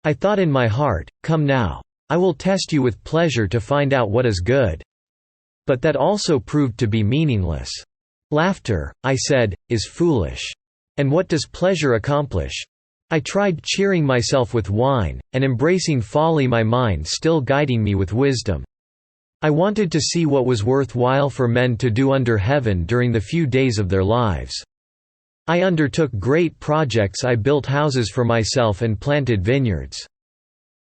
I thought in my heart, come now. I will test you with pleasure to find out what is good. But that also proved to be meaningless. Laughter, I said, is foolish. And what does pleasure accomplish? I tried cheering myself with wine, and embracing folly, my mind still guiding me with wisdom. I wanted to see what was worth while for men to do under heaven during the few days of their lives. I undertook great projects. I built houses for myself and planted vineyards.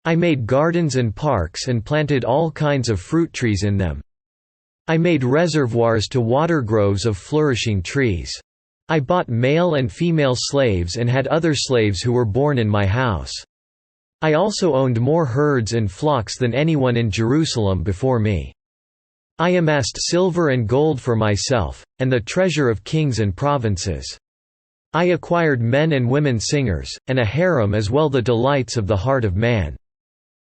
I made gardens and parks and planted all kinds of fruit trees in them. I made reservoirs to water groves of flourishing trees. I bought male and female slaves and had other slaves who were born in my house. I also owned more herds and flocks than anyone in Jerusalem before me. I amassed silver and gold for myself, and the treasure of kings and provinces. I acquired men and women singers, and a harem as well, the delights of the heart of man.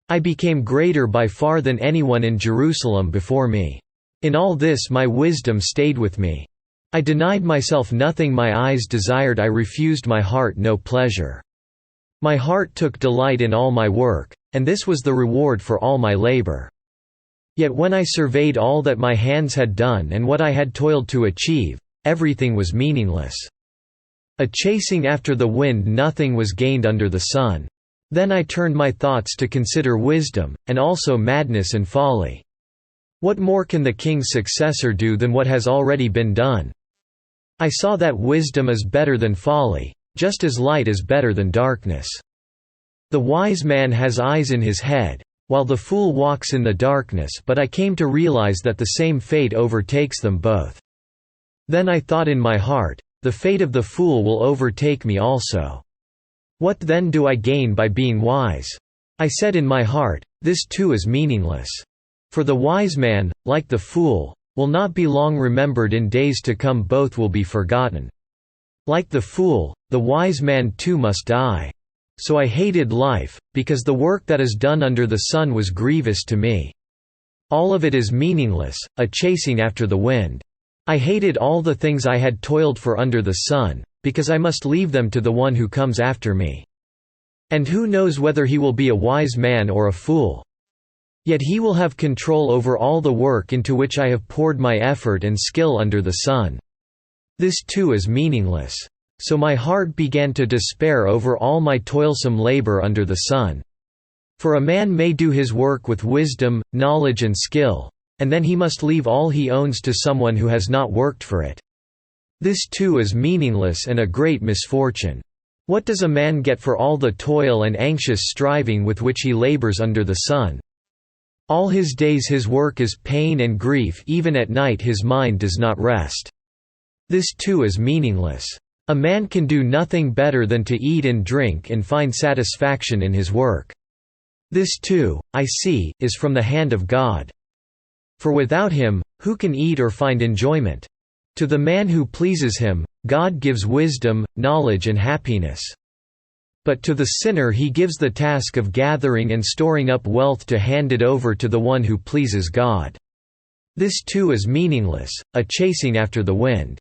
I became greater by far than anyone in Jerusalem before me. In all this my wisdom stayed with me. I denied myself nothing my eyes desired, I refused my heart no pleasure. My heart took delight in all my work, and this was the reward for all my labor. Yet when I surveyed all that my hands had done and what I had toiled to achieve, everything was meaningless. A chasing after the wind, nothing was gained under the sun. Then I turned my thoughts to consider wisdom, and also madness and folly. What more can the king's successor do than what has already been done? I saw that wisdom is better than folly, just as light is better than darkness. The wise man has eyes in his head, while the fool walks in the darkness, but I came to realize that the same fate overtakes them both. Then I thought in my heart, the fate of the fool will overtake me also. What then do I gain by being wise? I said in my heart, this too is meaningless. For the wise man, like the fool, will not be long remembered, in days to come both will be forgotten. Like the fool, the wise man too must die. So I hated life, because the work that is done under the sun was grievous to me. All of it is meaningless, a chasing after the wind. I hated all the things I had toiled for under the sun, because I must leave them to the one who comes after me. And who knows whether he will be a wise man or a fool? Yet he will have control over all the work into which I have poured my effort and skill under the sun. This too is meaningless. So my heart began to despair over all my toilsome labor under the sun. For a man may do his work with wisdom, knowledge and skill, and then he must leave all he owns to someone who has not worked for it. This too is meaningless and a great misfortune. What does a man get for all the toil and anxious striving with which he labors under the sun? All his days his work is pain and grief, even at night his mind does not rest. This too is meaningless. A man can do nothing better than to eat and drink and find satisfaction in his work. This too, I see, is from the hand of God. For without him, who can eat or find enjoyment? To the man who pleases him, God gives wisdom, knowledge and happiness. But to the sinner he gives the task of gathering and storing up wealth to hand it over to the one who pleases God. This too is meaningless, a chasing after the wind.